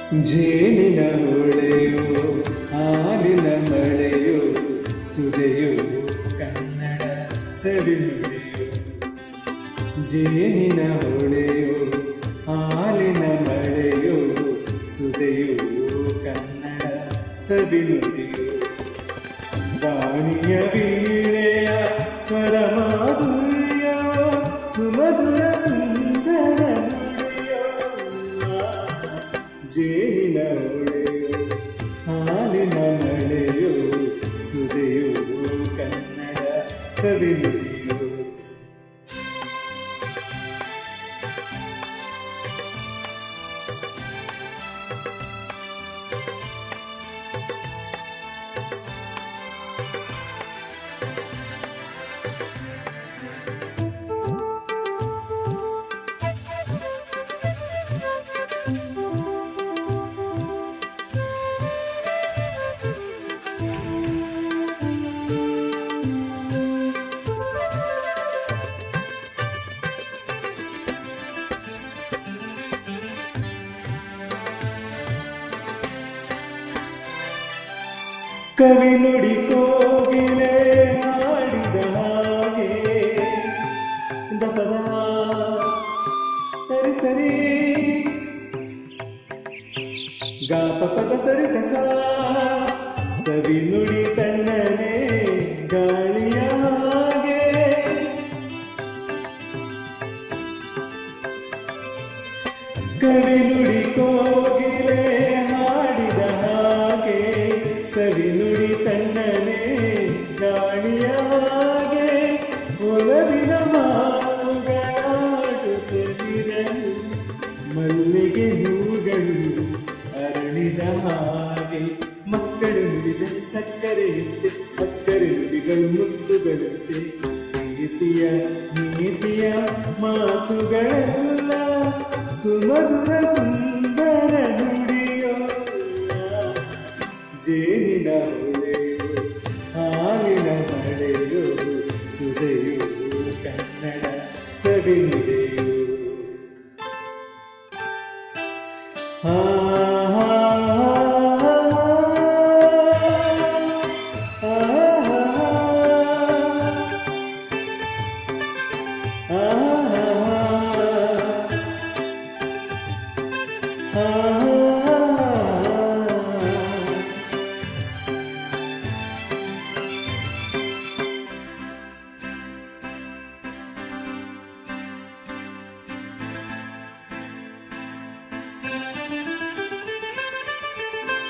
ಜೇನಿನ ಹೊಳೆಯೋ ಹಾಲಿನ ಮಳೆಯೋ ಸುದೆಯೋ ಕನ್ನಡ ಸವಿನುಡಿಯೋ. ಜೇನಿನ ಹೊಳೆಯೋ ಹಾಲಿನ ಮಳೆಯೋ ಸುದೆಯೋ ಕನ್ನಡ ಸವಿನುಡಿಯೋ. ವಾಣಿಯ ವೀಣೆಯ ಸ್ವರ ಮಾಧುರ್ಯ ಸುಮಧುರ ಸುಂದರ ನುಡಿಯೋ. ಜೇನಿನ ಹೊಳೆಯೋ ಹಾಲಿನ ಮಳೆಯೋ ಸುದೆಯೋ ಕನ್ನಡ ಸವಿನುಡಿಯೋ. ಕವಿ ನುಡಿ ಕೋಗಿಲೆ ಹಾಡಿದ ಹಾಗೆ ದಪದ ಸರಿ ಸರಿ ಗಾಪ ಪದ ಸರಿತ ಸಾ ಸವಿ ನುಡಿ ತಣ್ಣನೆ ಗಾಳಿಯ ಹಾಗೆ. ಕವಿ ನುಡಿ ಕೋಗಿಲೆ ಹಾಡಿದ ಹಾಗೆ ಸವಿ ನುಡಿ ತಣ್ಣನೆ ಗಾಳಿಯ ಹಾಗೆ. ಒಲವಿನ ಮಾತುಗಳಾಡುತ್ತಲಿರಲು ಮಲ್ಲಿಗೆ ಹೂಗಳು ಅರಳಿದ ಹಾಗೆ. ಮಕ್ಕಳು ನುಡಿದರೆ ಸಕ್ಕರೆಯಂತೆ ಅಕ್ಕರೆ ನುಡಿಗಳು ಮುತ್ತುಗಳಂತೆ. ಪ್ರೀತಿಯ ನೀತಿಯ ಮಾತುಗಳೆಲ್ಲ ಸುಮಧುರ ಸುಂದರ ನುಡಿಯೋ. ಜೇನಿನ ಹೊಳೆಯೋ ಹಾಲಿನ ಮಳೆಯೋ ಸುದೆಯೋ ಕನ್ನಡ ಸವಿನುಡಿಯೋ.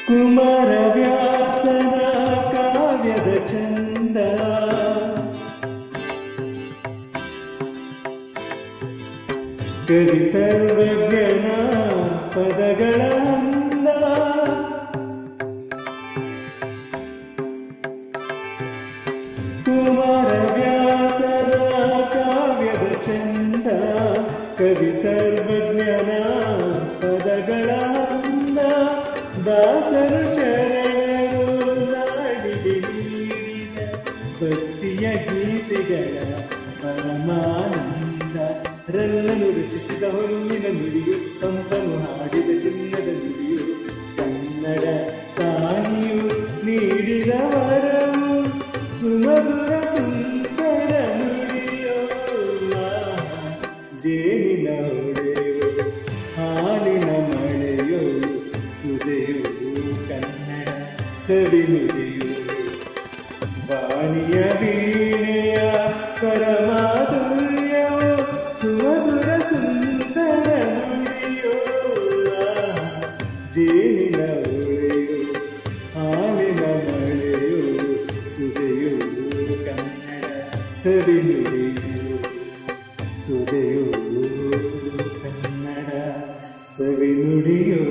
ಕುಮಾರವ್ಯಾಸನ ಕಾವ್ಯದ ಚಂದ ಕವಿ ಸರ್ವಜ್ಞನ ಪದಗಳ ಅಂದ. ಕುಮಾರವ್ಯಾಸನ ಕಾವ್ಯದ ಚಂದ ಕವಿ ಸರ್ವಜ್ಞನ ಪದಗಳ ಅಂದ. ದಾಸರು ಶರಣರು ನಾಡಿಗೆ ನೀಡಿದ ಭಕ್ತಿಯ ಗೀತೆಗಳ ಪರಮಾನಂದ. ರಲ್ಲನು ರಚಿಸಿದ ಹೊನ್ನಿನ ನುಡಿಯು ಕಂಪನು ಹಾಡಿದ ಚಿನ್ನದ ನುಡಿಯು. ಕನ್ನಡ ತಾಯಿಯು ನೀಡಿದ ವರವು ಸುಮಧುರ ಸುಂದರ ನುಡಿಯೋ. ಜೇನಿನ ಹೊಳೆಯೋ ಹಾಲಿನ ಮಳೆಯೋ ಸುದೆಯೋ ಕನ್ನಡ ಸವಿನುಡಿಯೋ. ವಾಣಿಯ ವೀಣೆಯ ಸ್ವರ ಮಾಧುರ್ಯವೋ ಸುಮಧುರ ಸುಂದರ ನುಡಿಯೋ. ಜೇನಿನ ಹೊಳೆಯೋ ಹಾಲಿನ ಮಳೆಯೋ ಸುದೆಯೋ ಕನ್ನಡ ಸವಿನುಡಿಯೋ. ಸುದೆಯೋ ಕನ್ನಡ ಸವಿನುಡಿಯೋ.